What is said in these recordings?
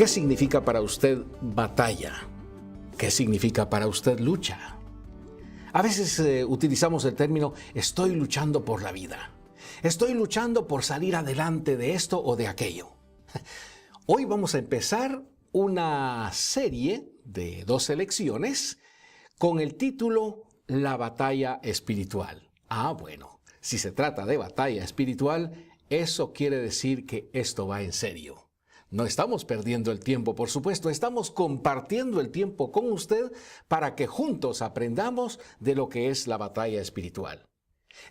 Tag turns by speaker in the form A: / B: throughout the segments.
A: ¿Qué significa para usted batalla? ¿Qué significa para usted lucha? A veces utilizamos el término estoy luchando por la vida. Estoy luchando por salir adelante de esto o de aquello. Hoy vamos a empezar una serie de 2 lecciones con el título La batalla espiritual. Bueno, si se trata de batalla espiritual, eso quiere decir que esto va en serio. No estamos perdiendo el tiempo, por supuesto, estamos compartiendo el tiempo con usted para que juntos aprendamos de lo que es la batalla espiritual.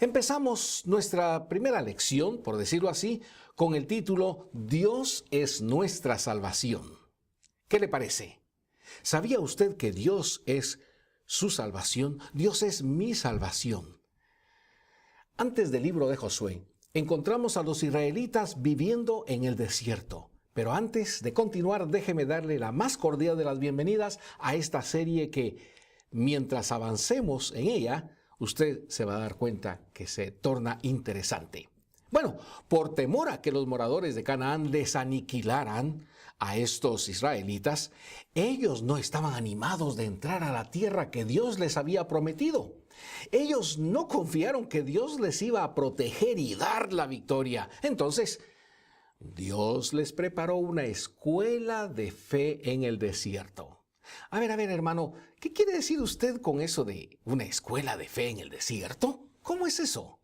A: Empezamos nuestra primera lección, por decirlo así, con el título Dios es nuestra salvación. ¿Qué le parece? ¿Sabía usted que Dios es su salvación? Dios es mi salvación. Antes del libro de Josué, encontramos a los israelitas viviendo en el desierto. Pero antes de continuar, déjeme darle la más cordial de las bienvenidas a esta serie que, mientras avancemos en ella, usted se va a dar cuenta que se torna interesante. Bueno, por temor a que los moradores de Canaán les aniquilaran a estos israelitas, ellos no estaban animados de entrar a la tierra que Dios les había prometido. Ellos no confiaron que Dios les iba a proteger y dar la victoria. Entonces, Dios les preparó una escuela de fe en el desierto. A ver, hermano, ¿qué quiere decir usted con eso de una escuela de fe en el desierto? ¿Cómo es eso?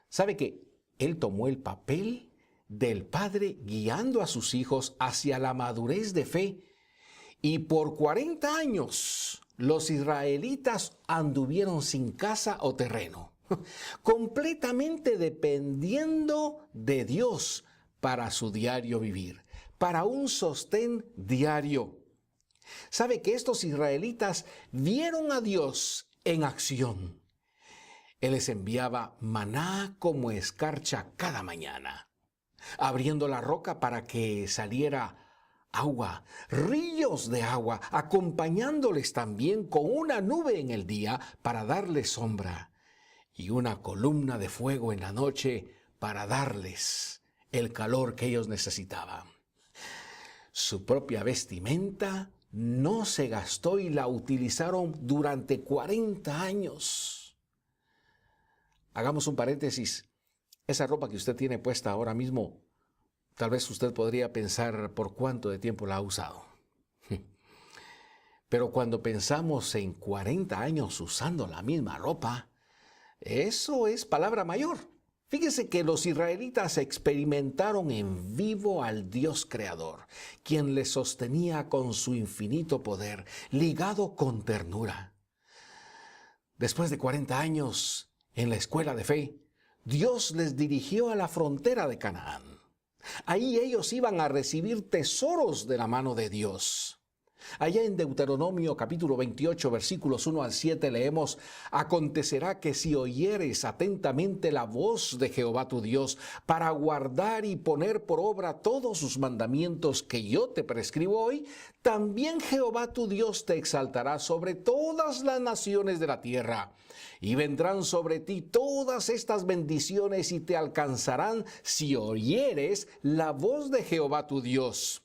A: ¿Sabe que él tomó el papel del padre guiando a sus hijos hacia la madurez de fe? Y por 40 años los israelitas anduvieron sin casa o terreno, completamente dependiendo de Dios para su diario vivir, para un sostén diario. ¿Sabe que estos israelitas vieron a Dios en acción? Él les enviaba maná como escarcha cada mañana, abriendo la roca para que saliera agua, ríos de agua, acompañándoles también con una nube en el día para darles sombra y una columna de fuego en la noche para darles el calor que ellos necesitaban. Su propia vestimenta no se gastó y la utilizaron durante 40 años. Hagamos un paréntesis. Esa ropa que usted tiene puesta ahora mismo, tal vez usted podría pensar por cuánto de tiempo la ha usado. Pero cuando pensamos en 40 años usando la misma ropa, eso es palabra mayor. Fíjese que los israelitas experimentaron en vivo al Dios creador, quien les sostenía con su infinito poder, ligado con ternura. Después de 40 años en la escuela de fe, Dios les dirigió a la frontera de Canaán. Ahí ellos iban a recibir tesoros de la mano de Dios. Allá en Deuteronomio capítulo 28 versículos 1 al 7 leemos: Acontecerá que si oyeres atentamente la voz de Jehová tu Dios para guardar y poner por obra todos sus mandamientos que yo te prescribo hoy, también Jehová tu Dios te exaltará sobre todas las naciones de la tierra. Y vendrán sobre ti todas estas bendiciones y te alcanzarán si oyeres la voz de Jehová tu Dios.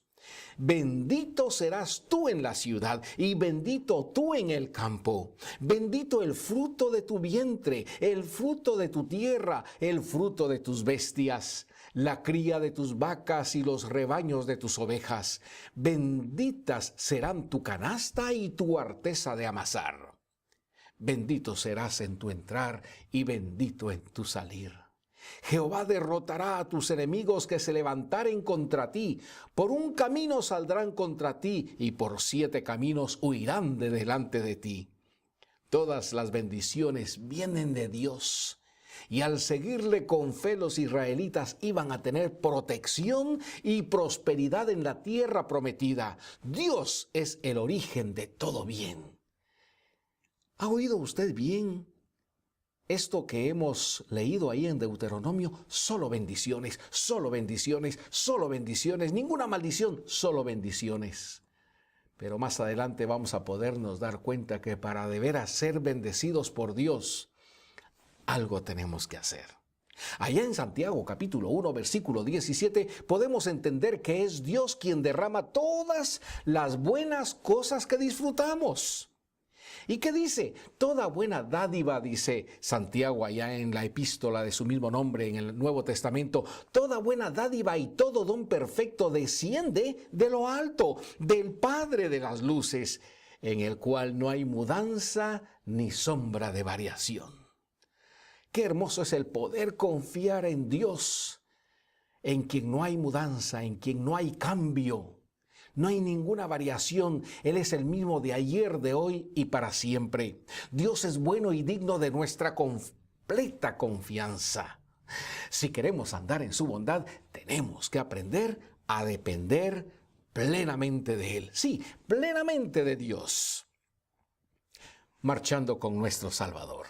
A: Bendito serás tú en la ciudad y bendito tú en el campo. Bendito el fruto de tu vientre, el fruto de tu tierra, el fruto de tus bestias, la cría de tus vacas y los rebaños de tus ovejas. Benditas serán tu canasta y tu arteza de amasar. Bendito serás en tu entrar y bendito en tu salir. Jehová derrotará a tus enemigos que se levantaren contra ti. Por un camino saldrán contra ti y por 7 caminos huirán de delante de ti. Todas las bendiciones vienen de Dios. Y al seguirle con fe los israelitas iban a tener protección y prosperidad en la tierra prometida. Dios es el origen de todo bien. ¿Ha oído usted bien? Esto que hemos leído ahí en Deuteronomio, solo bendiciones, solo bendiciones, solo bendiciones, ninguna maldición, solo bendiciones. Pero más adelante vamos a podernos dar cuenta que para de veras ser bendecidos por Dios, algo tenemos que hacer. Allá en Santiago capítulo 1 versículo 17 podemos entender que es Dios quien derrama todas las buenas cosas que disfrutamos. ¿Y qué dice? Toda buena dádiva, dice Santiago allá en la epístola de su mismo nombre en el Nuevo Testamento, toda buena dádiva y todo don perfecto desciende de lo alto, del Padre de las luces, en el cual no hay mudanza ni sombra de variación. Qué hermoso es el poder confiar en Dios, en quien no hay mudanza, en quien no hay cambio. No hay ninguna variación. Él es el mismo de ayer, de hoy y para siempre. Dios es bueno y digno de nuestra completa confianza. Si queremos andar en su bondad, tenemos que aprender a depender plenamente de Él. Sí, plenamente de Dios. Marchando con nuestro Salvador.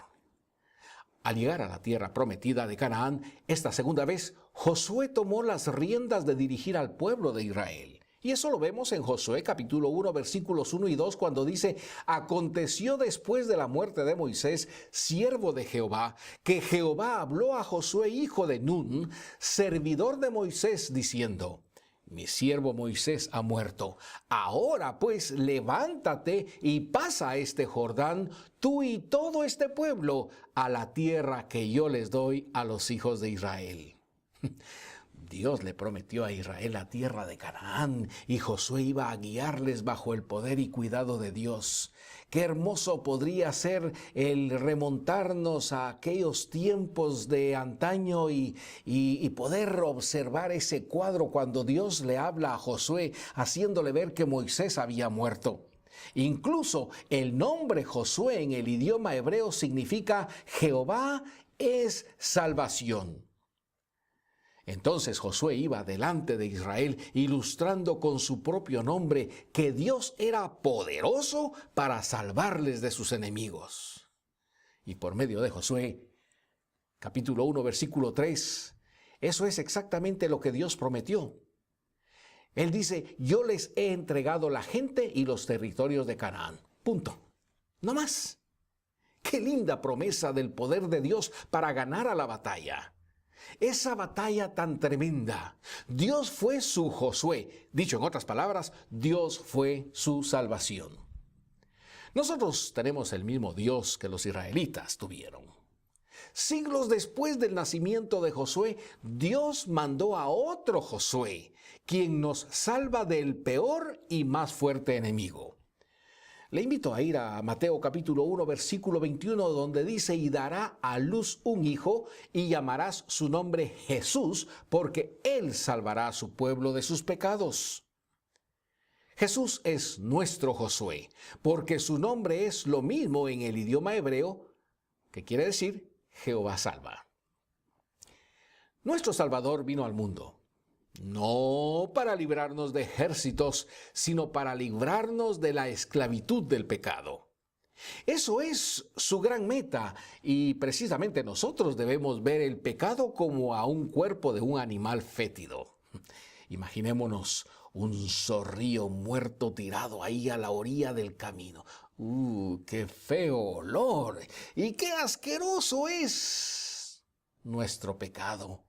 A: Al llegar a la tierra prometida de Canaán, esta segunda vez, Josué tomó las riendas de dirigir al pueblo de Israel. Y eso lo vemos en Josué capítulo 1, versículos 1 y 2, cuando dice: aconteció después de la muerte de Moisés, siervo de Jehová, que Jehová habló a Josué, hijo de Nun, servidor de Moisés, diciendo: mi siervo Moisés ha muerto. Ahora pues levántate y pasa este Jordán, tú y todo este pueblo, a la tierra que yo les doy a los hijos de Israel. Dios le prometió a Israel la tierra de Canaán y Josué iba a guiarles bajo el poder y cuidado de Dios. Qué hermoso podría ser el remontarnos a aquellos tiempos de antaño y poder observar ese cuadro cuando Dios le habla a Josué haciéndole ver que Moisés había muerto. Incluso el nombre Josué en el idioma hebreo significa Jehová es salvación. Entonces Josué iba delante de Israel, ilustrando con su propio nombre que Dios era poderoso para salvarles de sus enemigos. Y por medio de Josué, capítulo 1, versículo 3, eso es exactamente lo que Dios prometió. Él dice: yo les he entregado la gente y los territorios de Canaán. Punto. No más. Qué linda promesa del poder de Dios para ganar a la batalla. Esa batalla tan tremenda. Dios fue su Josué. Dicho en otras palabras, Dios fue su salvación. Nosotros tenemos el mismo Dios que los israelitas tuvieron. Siglos después del nacimiento de Josué, Dios mandó a otro Josué, quien nos salva del peor y más fuerte enemigo. Le invito a ir a Mateo capítulo 1, versículo 21, donde dice: y dará a luz un hijo, y llamarás su nombre Jesús, porque él salvará a su pueblo de sus pecados. Jesús es nuestro Josué, porque su nombre es lo mismo en el idioma hebreo, que quiere decir Jehová salva. Nuestro Salvador vino al mundo, no para librarnos de ejércitos, sino para librarnos de la esclavitud del pecado. Eso es su gran meta, y precisamente nosotros debemos ver el pecado como a un cuerpo de un animal fétido. Imaginémonos un zorrillo muerto tirado ahí a la orilla del camino. ¡Qué feo olor! ¡Y qué asqueroso es nuestro pecado!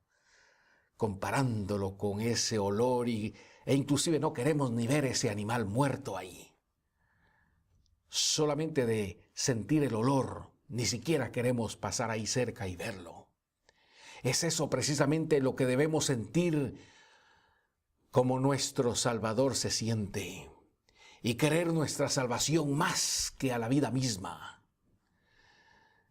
A: Comparándolo con ese olor e inclusive no queremos ni ver ese animal muerto ahí. Solamente de sentir el olor, ni siquiera queremos pasar ahí cerca y verlo. Es eso precisamente lo que debemos sentir como nuestro Salvador se siente, y querer nuestra salvación más que a la vida misma.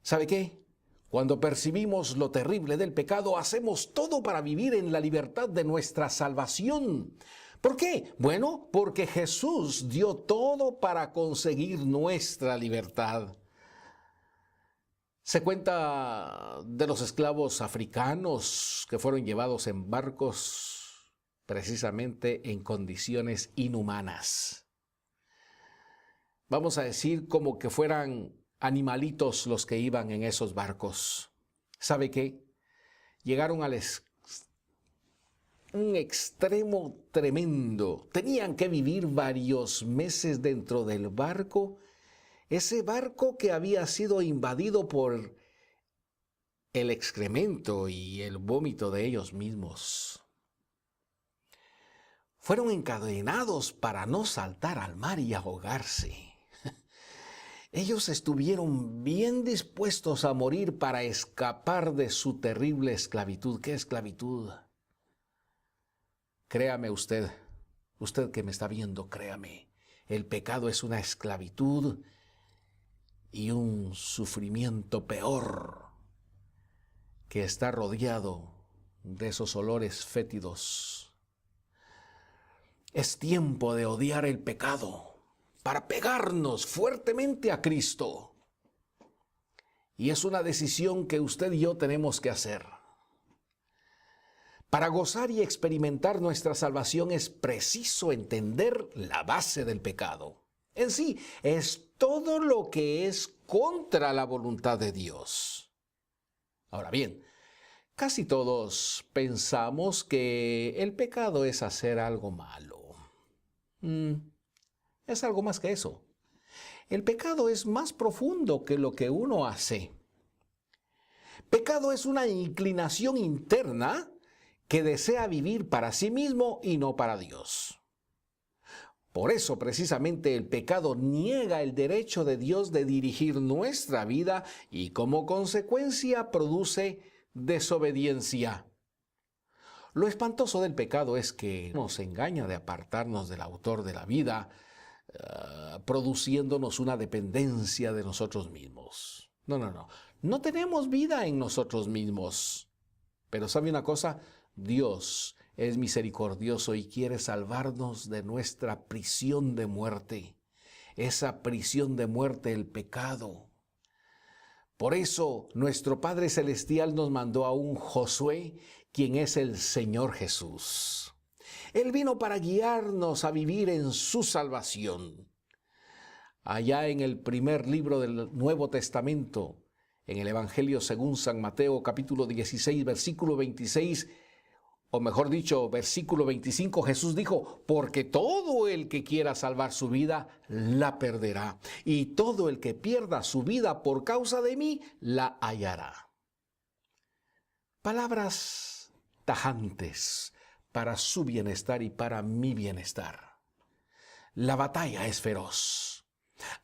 A: ¿Sabe qué? Cuando percibimos lo terrible del pecado, hacemos todo para vivir en la libertad de nuestra salvación. ¿Por qué? Bueno, porque Jesús dio todo para conseguir nuestra libertad. Se cuenta de los esclavos africanos que fueron llevados en barcos precisamente en condiciones inhumanas. Vamos a decir como que fueran animalitos los que iban en esos barcos. ¿Sabe qué? Llegaron a un extremo tremendo. Tenían que vivir varios meses dentro del barco. Ese barco que había sido invadido por el excremento y el vómito de ellos mismos. Fueron encadenados para no saltar al mar y ahogarse. Ellos estuvieron bien dispuestos a morir para escapar de su terrible esclavitud. ¿Qué esclavitud? Créame usted que me está viendo, créame, el pecado es una esclavitud y un sufrimiento peor que está rodeado de esos olores fétidos. Es tiempo de odiar el pecado para pegarnos fuertemente a Cristo. Y es una decisión que usted y yo tenemos que hacer. Para gozar y experimentar nuestra salvación es preciso entender la base del pecado. En sí, es todo lo que es contra la voluntad de Dios. Ahora bien, casi todos pensamos que el pecado es hacer algo malo. Es algo más que eso. El pecado es más profundo que lo que uno hace. Pecado es una inclinación interna que desea vivir para sí mismo y no para Dios. Por eso, precisamente, el pecado niega el derecho de Dios de dirigir nuestra vida y, como consecuencia, produce desobediencia. Lo espantoso del pecado es que nos engaña de apartarnos del autor de la vida, produciéndonos una dependencia de nosotros mismos. No tenemos vida en nosotros mismos. Pero ¿sabe una cosa? Dios es misericordioso y quiere salvarnos de nuestra prisión de muerte. Esa prisión de muerte, el pecado. Por eso nuestro Padre Celestial nos mandó a un Josué, quien es el Señor Jesús. Él vino para guiarnos a vivir en su salvación. Allá en el primer libro del Nuevo Testamento, en el Evangelio según San Mateo, capítulo 16, versículo 26, o mejor dicho, versículo 25, Jesús dijo, porque todo el que quiera salvar su vida, la perderá. Y todo el que pierda su vida por causa de mí, la hallará. Palabras tajantes para su bienestar y para mi bienestar. La batalla es feroz.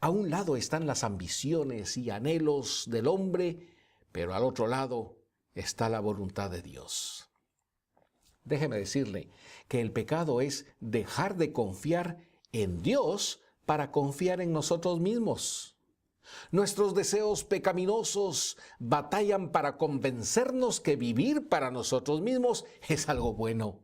A: A un lado están las ambiciones y anhelos del hombre, pero al otro lado está la voluntad de Dios. Déjeme decirle que el pecado es dejar de confiar en Dios para confiar en nosotros mismos. Nuestros deseos pecaminosos batallan para convencernos que vivir para nosotros mismos es algo bueno.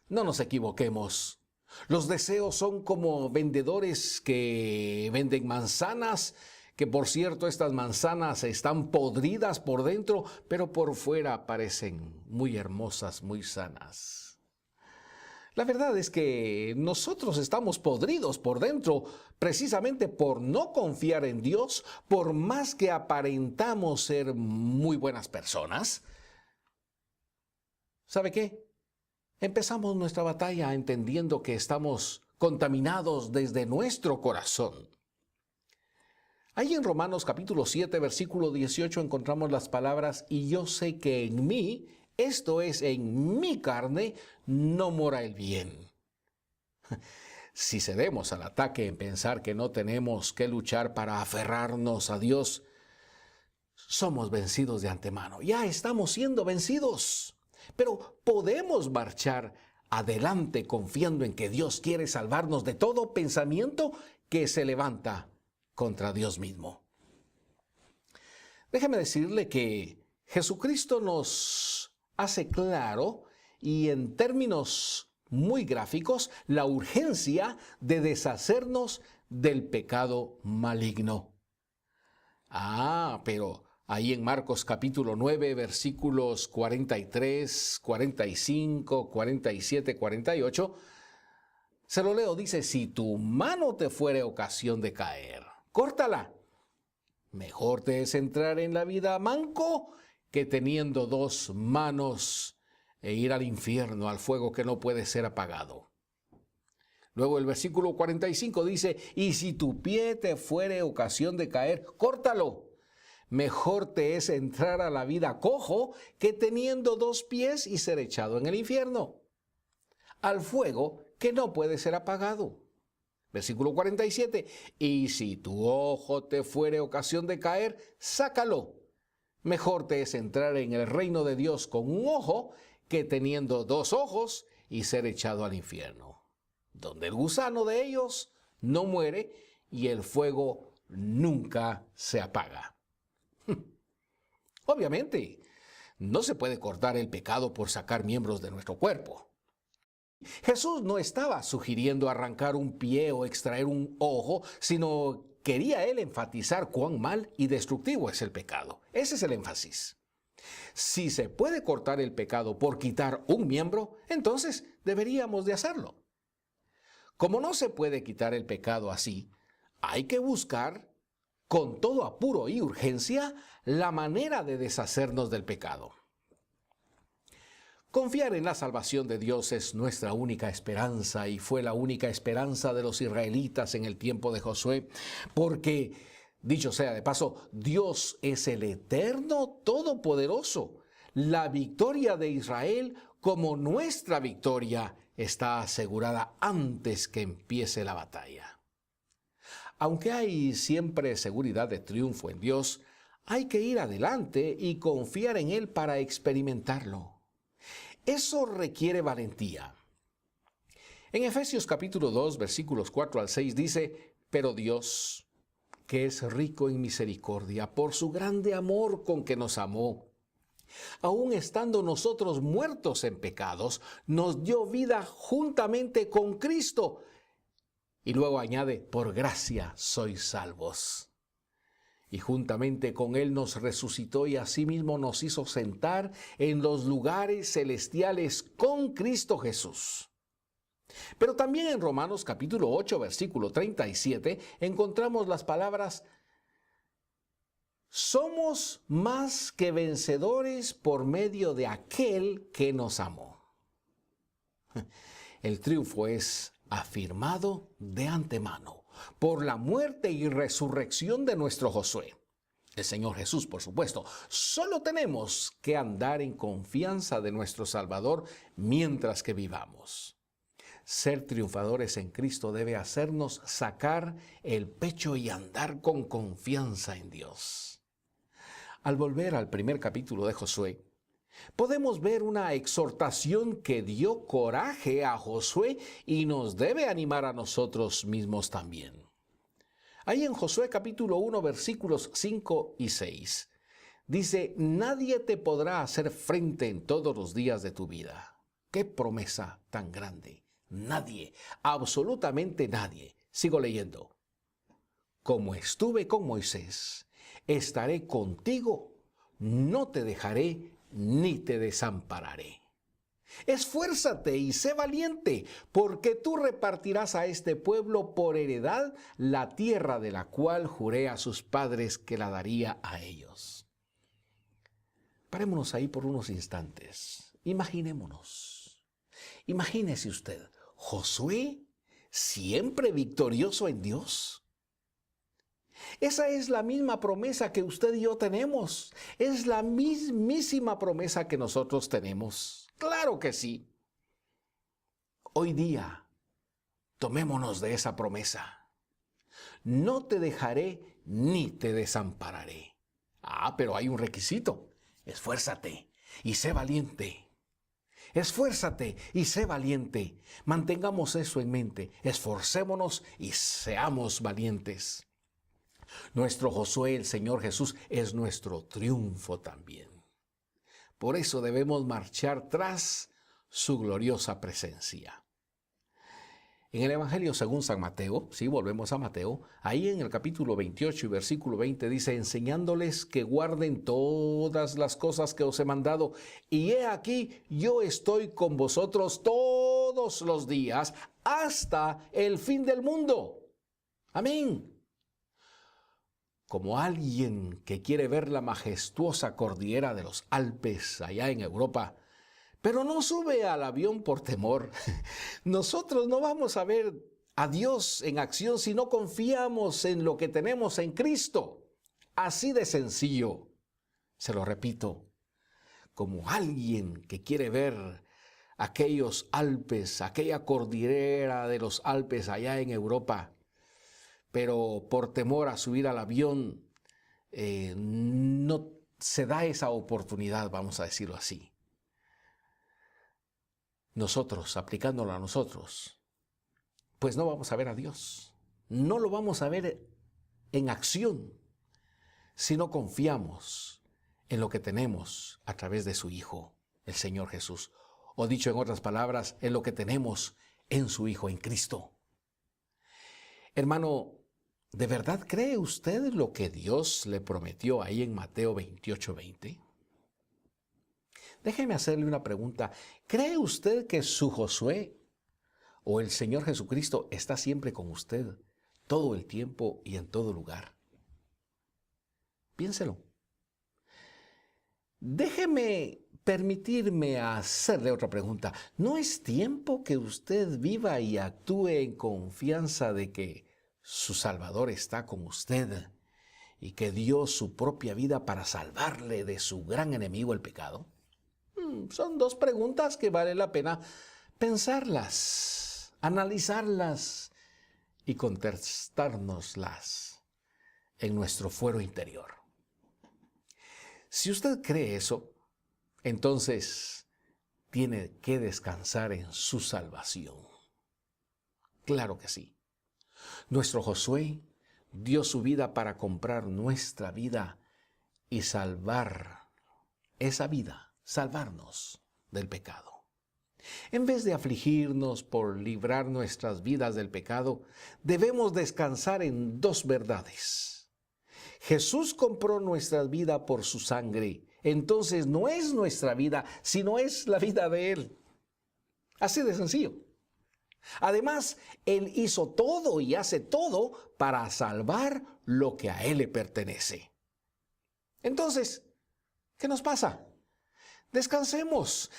A: No nos equivoquemos. Los deseos son como vendedores que venden manzanas, que por cierto estas manzanas están podridas por dentro, pero por fuera parecen muy hermosas, muy sanas. La verdad es que nosotros estamos podridos por dentro, precisamente por no confiar en Dios, por más que aparentamos ser muy buenas personas. ¿Sabe qué? Empezamos nuestra batalla entendiendo que estamos contaminados desde nuestro corazón. Ahí en Romanos capítulo 7, versículo 18 encontramos las palabras, y yo sé que en mí, esto es, en mi carne, no mora el bien. Si cedemos al ataque en pensar que no tenemos que luchar para aferrarnos a Dios, somos vencidos de antemano. Ya estamos siendo vencidos. Pero podemos marchar adelante confiando en que Dios quiere salvarnos de todo pensamiento que se levanta contra Dios mismo. Déjeme decirle que Jesucristo nos hace claro y en términos muy gráficos la urgencia de deshacernos del pecado maligno. Pero ahí en Marcos capítulo 9, versículos 43, 45, 47, 48, se lo leo, dice, si tu mano te fuere ocasión de caer, córtala. Mejor te es entrar en la vida manco que teniendo dos manos e ir al infierno, al fuego que no puede ser apagado. Luego el versículo 45 dice, y si tu pie te fuere ocasión de caer, córtalo. Mejor te es entrar a la vida cojo que teniendo 2 pies y ser echado en el infierno, al fuego que no puede ser apagado. Versículo 47. Y si tu ojo te fuere ocasión de caer, sácalo. Mejor te es entrar en el reino de Dios con un ojo que teniendo 2 ojos y ser echado al infierno, donde el gusano de ellos no muere y el fuego nunca se apaga. Obviamente, no se puede cortar el pecado por sacar miembros de nuestro cuerpo. Jesús no estaba sugiriendo arrancar un pie o extraer un ojo, sino quería él enfatizar cuán mal y destructivo es el pecado. Ese es el énfasis. Si se puede cortar el pecado por quitar un miembro, entonces deberíamos de hacerlo. Como no se puede quitar el pecado así, hay que buscar con todo apuro y urgencia la manera de deshacernos del pecado. Confiar en la salvación de Dios es nuestra única esperanza y fue la única esperanza de los israelitas en el tiempo de Josué, porque, dicho sea de paso, Dios es el eterno todopoderoso. La victoria de Israel, como nuestra victoria, está asegurada antes que empiece la batalla. Aunque hay siempre seguridad de triunfo en Dios, hay que ir adelante y confiar en Él para experimentarlo. Eso requiere valentía. En Efesios capítulo 2, versículos 4 al 6 dice, pero Dios, que es rico en misericordia, por su grande amor con que nos amó, aun estando nosotros muertos en pecados, nos dio vida juntamente con Cristo. Y luego añade, por gracia sois salvos. Y juntamente con Él nos resucitó y asimismo nos hizo sentar en los lugares celestiales con Cristo Jesús. Pero también en Romanos capítulo 8, versículo 37, encontramos las palabras, somos más que vencedores por medio de aquel que nos amó. El triunfo es afirmado de antemano por la muerte y resurrección de nuestro Josué, el Señor Jesús, por supuesto. Solo tenemos que andar en confianza de nuestro Salvador mientras que vivamos. Ser triunfadores en Cristo debe hacernos sacar el pecho y andar con confianza en Dios. Al volver al primer capítulo de Josué, podemos ver una exhortación que dio coraje a Josué y nos debe animar a nosotros mismos también. Ahí en Josué capítulo 1, versículos 5 y 6, dice, nadie te podrá hacer frente en todos los días de tu vida. ¡Qué promesa tan grande! Nadie, absolutamente nadie. Sigo leyendo. Como estuve con Moisés, estaré contigo, no te dejaré ni te desampararé. Esfuérzate y sé valiente, porque tú repartirás a este pueblo por heredad la tierra de la cual juré a sus padres que la daría a ellos. Parémonos ahí por unos instantes. Imaginémonos. Imagínese usted, Josué, siempre victorioso en Dios. Esa es la misma promesa que usted y yo tenemos. Es la mismísima promesa que nosotros tenemos. Claro que sí. Hoy día, tomémonos de esa promesa. No te dejaré ni te desampararé. Pero hay un requisito. Esfuérzate y sé valiente. Esfuérzate y sé valiente. Mantengamos eso en mente. Esforcémonos y seamos valientes. Nuestro Josué, el Señor Jesús, es nuestro triunfo también. Por eso debemos marchar tras su gloriosa presencia. En el Evangelio según San Mateo, sí, volvemos a Mateo, ahí en el capítulo 28 y versículo 20 dice, enseñándoles que guarden todas las cosas que os he mandado, y he aquí, yo estoy con vosotros todos los días hasta el fin del mundo. Amén. Como alguien que quiere ver la majestuosa cordillera de los Alpes allá en Europa, pero no sube al avión por temor. Nosotros no vamos a ver a Dios en acción si no confiamos en lo que tenemos en Cristo. Así de sencillo. Se lo repito, como alguien que quiere ver aquellos Alpes, aquella cordillera de los Alpes allá en Europa, pero por temor a subir al avión, no se da esa oportunidad, vamos a decirlo así. Nosotros, aplicándolo a nosotros, pues no vamos a ver a Dios. No lo vamos a ver en acción si no confiamos en lo que tenemos a través de su Hijo, el Señor Jesús. O dicho en otras palabras, en lo que tenemos en su Hijo, en Cristo. Hermano, ¿de verdad cree usted lo que Dios le prometió ahí en Mateo 28:20? Déjeme hacerle una pregunta. ¿Cree usted que su Josué o el Señor Jesucristo está siempre con usted, todo el tiempo y en todo lugar? Piénselo. Déjeme permitirme hacerle otra pregunta. ¿No es tiempo que usted viva y actúe en confianza de que su Salvador está con usted y que dio su propia vida para salvarle de su gran enemigo, el pecado? Son dos preguntas que vale la pena pensarlas, analizarlas y contestárnoslas en nuestro fuero interior. Si usted cree eso, entonces tiene que descansar en su salvación. Claro que sí. Nuestro Josué dio su vida para comprar nuestra vida y salvar esa vida, salvarnos del pecado. En vez de afligirnos por librar nuestras vidas del pecado, debemos descansar en dos verdades. Jesús compró nuestra vida por su sangre, entonces no es nuestra vida, sino es la vida de Él. Así de sencillo. Además, Él hizo todo y hace todo para salvar lo que a Él le pertenece. Entonces, ¿qué nos pasa? Descansemos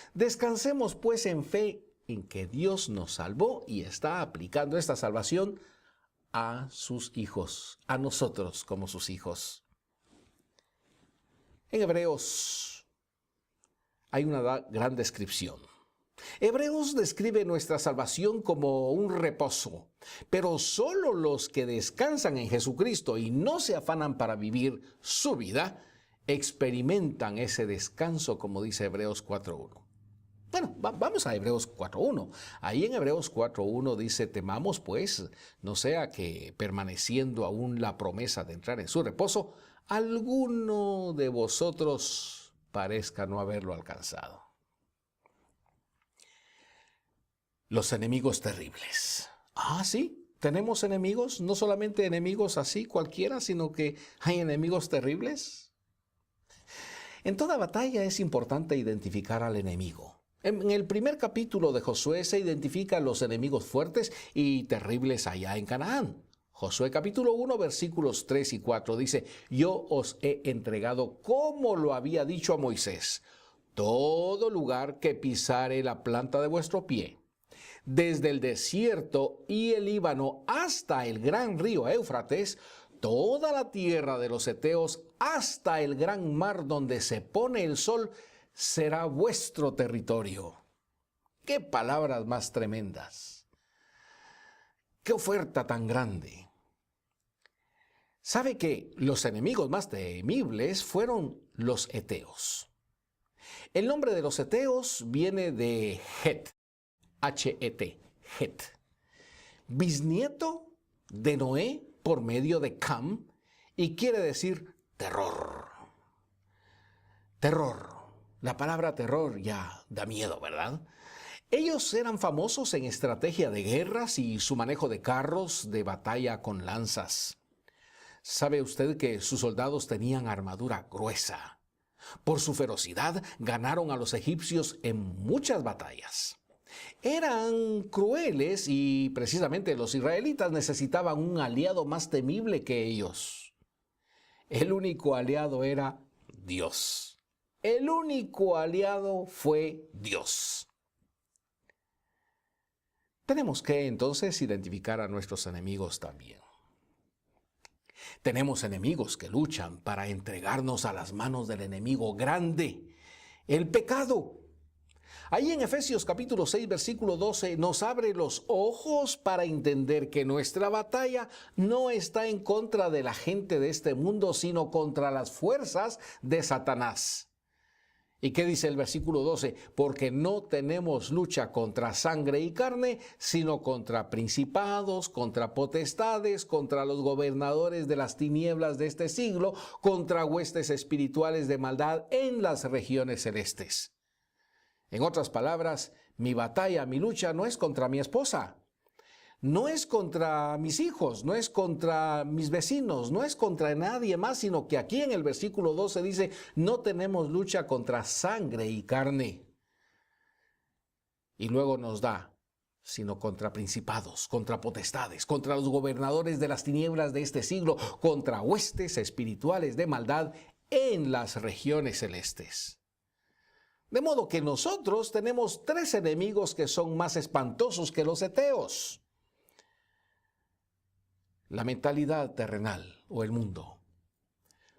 A: pues en fe en que Dios nos salvó y está aplicando esta salvación a sus hijos, a nosotros como sus hijos. En Hebreos hay una gran descripción. Hebreos describe nuestra salvación como un reposo, pero solo los que descansan en Jesucristo y no se afanan para vivir su vida, experimentan ese descanso, como dice Hebreos 4:1. Bueno, vamos a Hebreos 4:1. Ahí en Hebreos 4:1 dice, temamos pues, no sea que permaneciendo aún la promesa de entrar en su reposo, alguno de vosotros parezca no haberlo alcanzado. Los enemigos terribles. Sí, tenemos enemigos, no solamente enemigos así cualquiera, sino que hay enemigos terribles. En toda batalla es importante identificar al enemigo. En el primer capítulo de Josué se identifican los enemigos fuertes y terribles allá en Canaán. Josué capítulo 1 versículos 3 y 4 dice, yo os he entregado como lo había dicho a Moisés, todo lugar que pisare la planta de vuestro pie, desde el desierto y el Líbano hasta el gran río Éufrates, toda la tierra de los heteos hasta el gran mar donde se pone el sol, será vuestro territorio. ¡Qué palabras más tremendas! ¡Qué oferta tan grande! ¿Sabe que los enemigos más temibles fueron los heteos? El nombre de los heteos viene de Het, H-E-T, Het, bisnieto de Noé por medio de Cam, y quiere decir terror. Terror. La palabra terror ya da miedo, ¿verdad? Ellos eran famosos en estrategia de guerras y su manejo de carros de batalla con lanzas. ¿Sabe usted que sus soldados tenían armadura gruesa? Por su ferocidad ganaron a los egipcios en muchas batallas. Eran crueles y precisamente los israelitas necesitaban un aliado más temible que ellos. El único aliado era Dios. El único aliado fue Dios. Tenemos que entonces identificar a nuestros enemigos también. Tenemos enemigos que luchan para entregarnos a las manos del enemigo grande, el pecado. Ahí en Efesios capítulo 6, versículo 12, nos abre los ojos para entender que nuestra batalla no está en contra de la gente de este mundo, sino contra las fuerzas de Satanás. ¿Y qué dice el versículo 12? Porque no tenemos lucha contra sangre y carne, sino contra principados, contra potestades, contra los gobernadores de las tinieblas de este siglo, contra huestes espirituales de maldad en las regiones celestes. En otras palabras, mi batalla, mi lucha no es contra mi esposa, no es contra mis hijos, no es contra mis vecinos, no es contra nadie más, sino que aquí en el versículo 12 dice, no tenemos lucha contra sangre y carne. Y luego nos da, sino contra principados, contra potestades, contra los gobernadores de las tinieblas de este siglo, contra huestes espirituales de maldad en las regiones celestes. De modo que nosotros tenemos tres enemigos que son más espantosos que los heteos. La mentalidad terrenal o el mundo.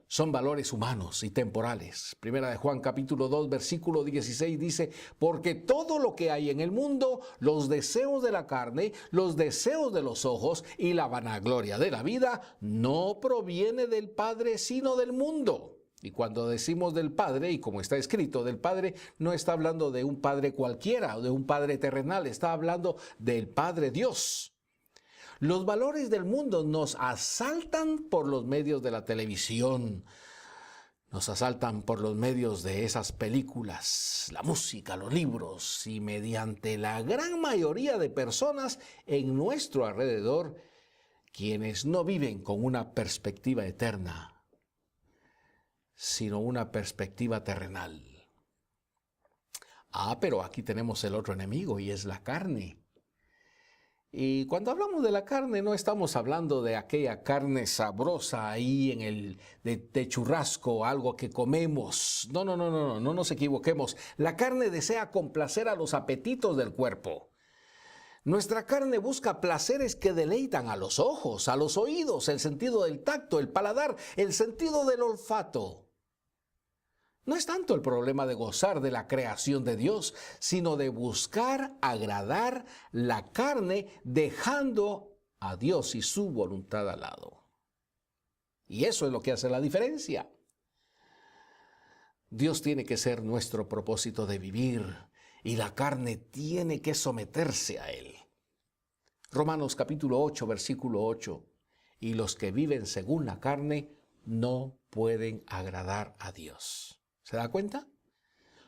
A: Son valores humanos y temporales. Primera de Juan capítulo 2 versículo 16 dice, porque todo lo que hay en el mundo, los deseos de la carne, los deseos de los ojos y la vanagloria de la vida, no proviene del Padre sino del mundo. Y cuando decimos del Padre, y como está escrito del Padre, no está hablando de un Padre cualquiera o de un Padre terrenal, está hablando del Padre Dios. Los valores del mundo nos asaltan por los medios de la televisión, nos asaltan por los medios de esas películas, la música, los libros y mediante la gran mayoría de personas en nuestro alrededor, quienes no viven con una perspectiva eterna, sino una perspectiva terrenal. Pero aquí tenemos el otro enemigo y es la carne. Y cuando hablamos de la carne no estamos hablando de aquella carne sabrosa ahí de churrasco, algo que comemos. No nos equivoquemos. La carne desea complacer a los apetitos del cuerpo. Nuestra carne busca placeres que deleitan a los ojos, a los oídos, el sentido del tacto, el paladar, el sentido del olfato. No es tanto el problema de gozar de la creación de Dios, sino de buscar agradar la carne dejando a Dios y su voluntad al lado. Y eso es lo que hace la diferencia. Dios tiene que ser nuestro propósito de vivir y la carne tiene que someterse a Él. Romanos capítulo 8, versículo 8. Y los que viven según la carne no pueden agradar a Dios. ¿Se da cuenta?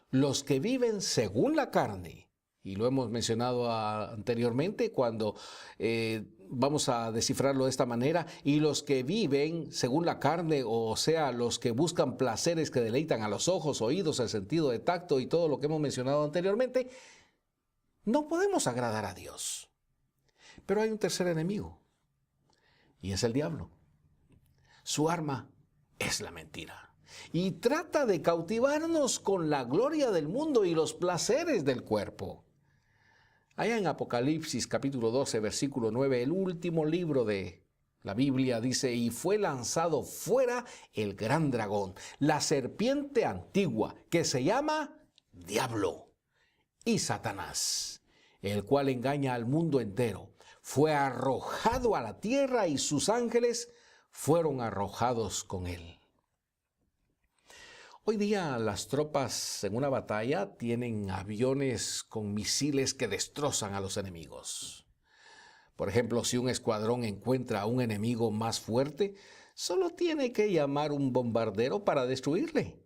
A: Los que viven según la carne, y lo hemos mencionado anteriormente cuando vamos a descifrarlo de esta manera, y los que viven según la carne, o sea, los que buscan placeres que deleitan a los ojos, oídos, el sentido de tacto y todo lo que hemos mencionado anteriormente, no podemos agradar a Dios. Pero hay un tercer enemigo, y es el diablo. Su arma es la mentira. Y trata de cautivarnos con la gloria del mundo y los placeres del cuerpo. Allá en Apocalipsis capítulo 12, versículo 9, el último libro de la Biblia dice, y fue lanzado fuera el gran dragón, la serpiente antigua, que se llama Diablo y Satanás, el cual engaña al mundo entero. Fue arrojado a la tierra y sus ángeles fueron arrojados con él. Hoy día las tropas en una batalla tienen aviones con misiles que destrozan a los enemigos. Por ejemplo, si un escuadrón encuentra a un enemigo más fuerte, solo tiene que llamar un bombardero para destruirle.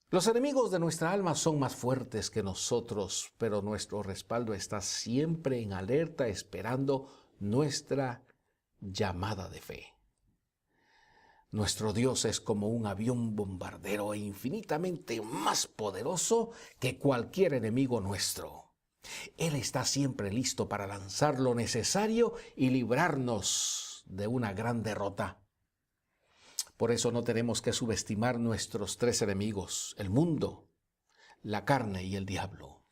A: Los enemigos de nuestra alma son más fuertes que nosotros, pero nuestro respaldo está siempre en alerta esperando nuestra llamada de fe. Nuestro Dios es como un avión bombardero e infinitamente más poderoso que cualquier enemigo nuestro. Él está siempre listo para lanzar lo necesario y librarnos de una gran derrota. Por eso no tenemos que subestimar nuestros tres enemigos, el mundo, la carne y el diablo.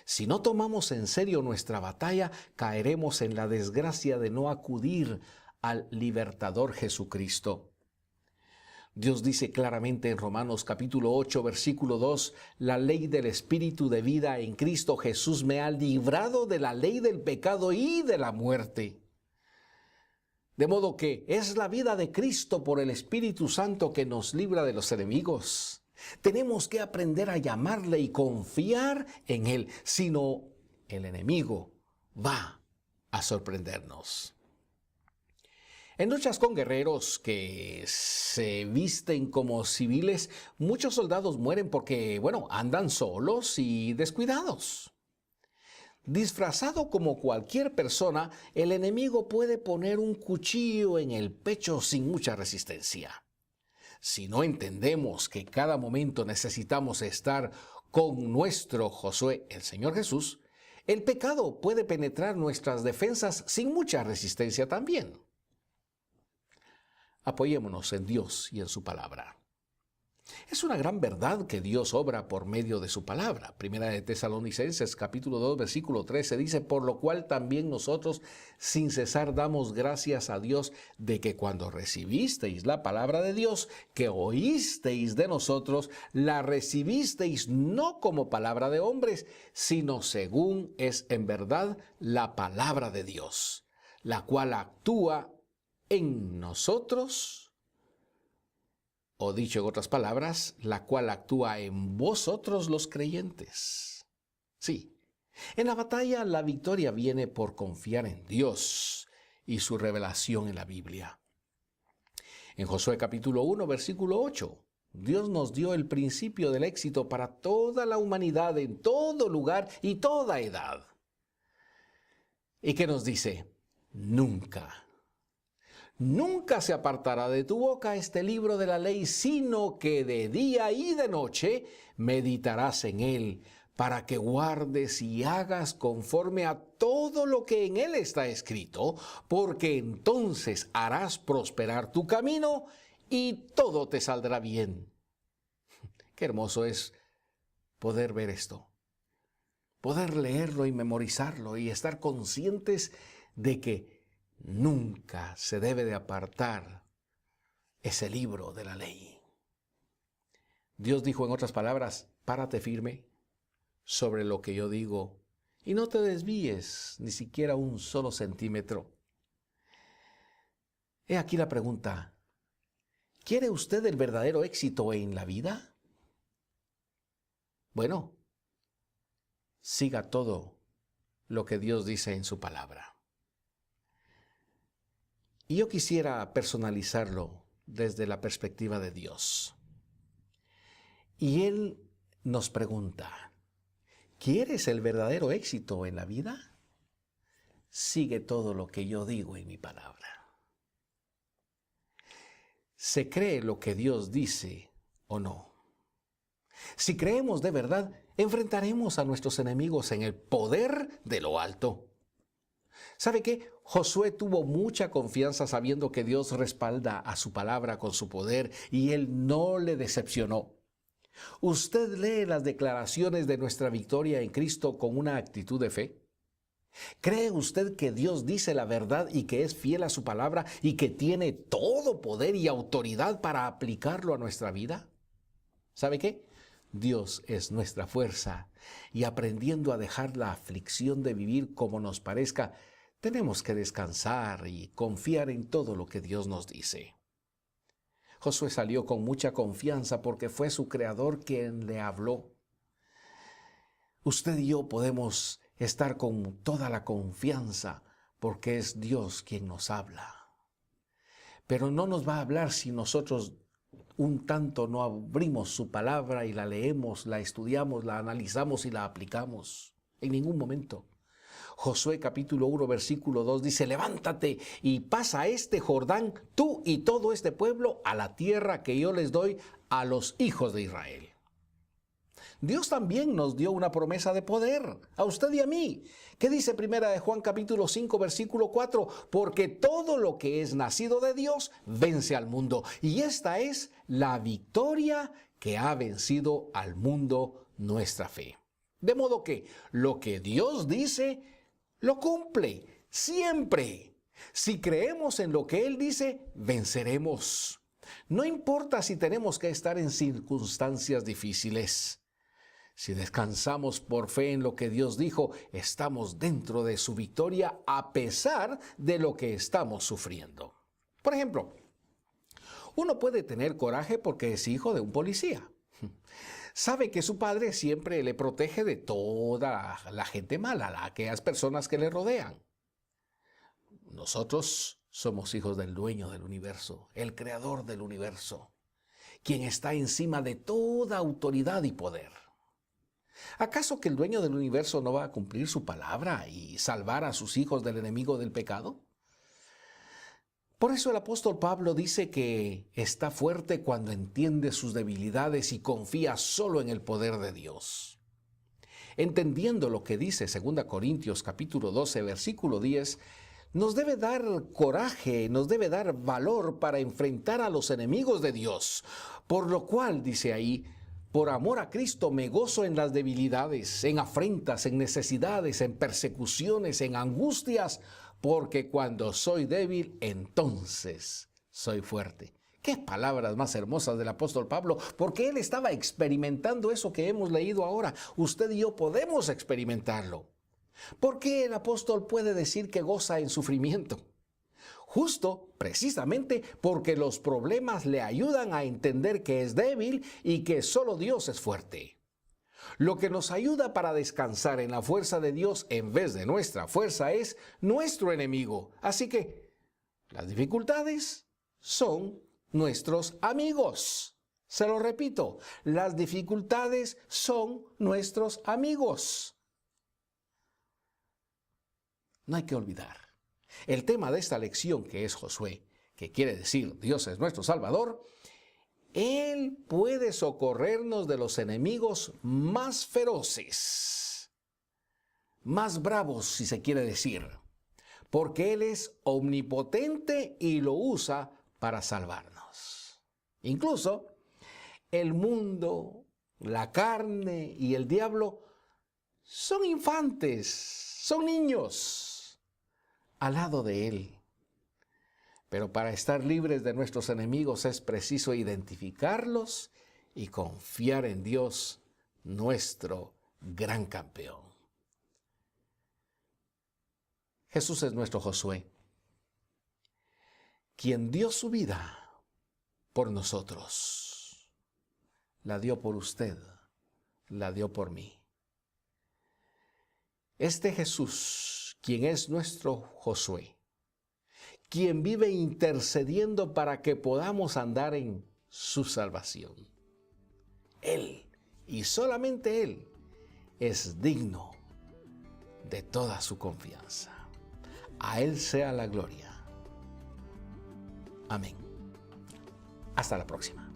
A: Si no tomamos en serio nuestra batalla, caeremos en la desgracia de no acudir al libertador Jesucristo. Dios dice claramente en Romanos capítulo 8, versículo 2, la ley del Espíritu de vida en Cristo Jesús me ha librado de la ley del pecado y de la muerte. De modo que es la vida de Cristo por el Espíritu Santo que nos libra de los enemigos. Tenemos que aprender a llamarle y confiar en Él, si no, el enemigo va a sorprendernos. En luchas con guerreros que se visten como civiles, muchos soldados mueren porque, andan solos y descuidados. Disfrazado como cualquier persona, el enemigo puede poner un cuchillo en el pecho sin mucha resistencia. Si no entendemos que cada momento necesitamos estar con nuestro Josué, el Señor Jesús, el pecado puede penetrar nuestras defensas sin mucha resistencia también. Apoyémonos en Dios y en su palabra. Es una gran verdad que Dios obra por medio de su palabra. Primera de Tesalonicenses, capítulo 2, versículo 13, dice, por lo cual también nosotros sin cesar damos gracias a Dios de que cuando recibisteis la palabra de Dios, que oísteis de nosotros, la recibisteis no como palabra de hombres, sino según es en verdad la palabra de Dios, la cual actúa en nosotros, o dicho en otras palabras, la cual actúa en vosotros los creyentes. Sí, en la batalla la victoria viene por confiar en Dios y su revelación en la Biblia. En Josué capítulo 1, versículo 8, Dios nos dio el principio del éxito para toda la humanidad en todo lugar y toda edad. ¿Y qué nos dice? Nunca se apartará de tu boca este libro de la ley, sino que de día y de noche meditarás en él, para que guardes y hagas conforme a todo lo que en él está escrito, porque entonces harás prosperar tu camino y todo te saldrá bien. Qué hermoso es poder ver esto, poder leerlo y memorizarlo y estar conscientes de que nunca se debe de apartar ese libro de la ley. Dios dijo en otras palabras, párate firme sobre lo que yo digo y no te desvíes ni siquiera un solo centímetro. He aquí la pregunta, ¿quiere usted el verdadero éxito en la vida? Bueno, siga todo lo que Dios dice en su palabra. Y yo quisiera personalizarlo desde la perspectiva de Dios. Y Él nos pregunta, ¿quieres el verdadero éxito en la vida? Sigue todo lo que yo digo en mi palabra. ¿Se cree lo que Dios dice o no? Si creemos de verdad, enfrentaremos a nuestros enemigos en el poder de lo alto. ¿Sabe qué? Josué tuvo mucha confianza sabiendo que Dios respalda a su palabra con su poder y él no le decepcionó. ¿Usted lee las declaraciones de nuestra victoria en Cristo con una actitud de fe? ¿Cree usted que Dios dice la verdad y que es fiel a su palabra y que tiene todo poder y autoridad para aplicarlo a nuestra vida? ¿Sabe qué? Dios es nuestra fuerza y aprendiendo a dejar la aflicción de vivir como nos parezca, tenemos que descansar y confiar en todo lo que Dios nos dice. Josué salió con mucha confianza porque fue su Creador quien le habló. Usted y yo podemos estar con toda la confianza porque es Dios quien nos habla. Pero no nos va a hablar si nosotros un tanto no abrimos su palabra y la leemos, la estudiamos, la analizamos y la aplicamos. En ningún momento. Josué capítulo 1 versículo 2 dice, levántate y pasa este Jordán, tú y todo este pueblo, a la tierra que yo les doy a los hijos de Israel. Dios también nos dio una promesa de poder, a usted y a mí. ¿Qué dice primera de Juan capítulo 5 versículo 4? Porque todo lo que es nacido de Dios vence al mundo. Y esta es la victoria que ha vencido al mundo, nuestra fe. De modo que lo que Dios dice, lo cumple siempre. Si creemos en lo que Él dice, venceremos. No importa si tenemos que estar en circunstancias difíciles. Si descansamos por fe en lo que Dios dijo, estamos dentro de su victoria a pesar de lo que estamos sufriendo. Por ejemplo, uno puede tener coraje porque es hijo de un policía. Sabe que su padre siempre le protege de toda la gente mala, aquellas personas que le rodean. Nosotros somos hijos del dueño del universo, el creador del universo, quien está encima de toda autoridad y poder. ¿Acaso que el dueño del universo no va a cumplir su palabra y salvar a sus hijos del enemigo del pecado? Por eso el apóstol Pablo dice que está fuerte cuando entiende sus debilidades y confía solo en el poder de Dios. Entendiendo lo que dice 2 Corintios capítulo 12, versículo 10, nos debe dar coraje, nos debe dar valor para enfrentar a los enemigos de Dios. Por lo cual, dice ahí, por amor a Cristo me gozo en las debilidades, en afrentas, en necesidades, en persecuciones, en angustias, porque cuando soy débil, entonces soy fuerte. Qué palabras más hermosas del apóstol Pablo, porque él estaba experimentando eso que hemos leído ahora. Usted y yo podemos experimentarlo. ¿Por qué el apóstol puede decir que goza en sufrimiento? Justo, precisamente, porque los problemas le ayudan a entender que es débil y que solo Dios es fuerte. Lo que nos ayuda para descansar en la fuerza de Dios en vez de nuestra fuerza es nuestro enemigo. Así que las dificultades son nuestros amigos. Se lo repito, las dificultades son nuestros amigos. No hay que olvidar. El tema de esta lección, que es Josué, que quiere decir Dios es nuestro Salvador, Él puede socorrernos de los enemigos más feroces, más bravos, si se quiere decir, porque Él es omnipotente y lo usa para salvarnos. Incluso el mundo, la carne y el diablo son infantes, son niños al lado de Él. Pero para estar libres de nuestros enemigos es preciso identificarlos y confiar en Dios, nuestro gran campeón. Jesús es nuestro Josué, quien dio su vida por nosotros. La dio por usted, la dio por mí. Este Jesús, quien es nuestro Josué, quien vive intercediendo para que podamos andar en su salvación. Él, y solamente Él, es digno de toda su confianza. A Él sea la gloria. Amén. Hasta la próxima.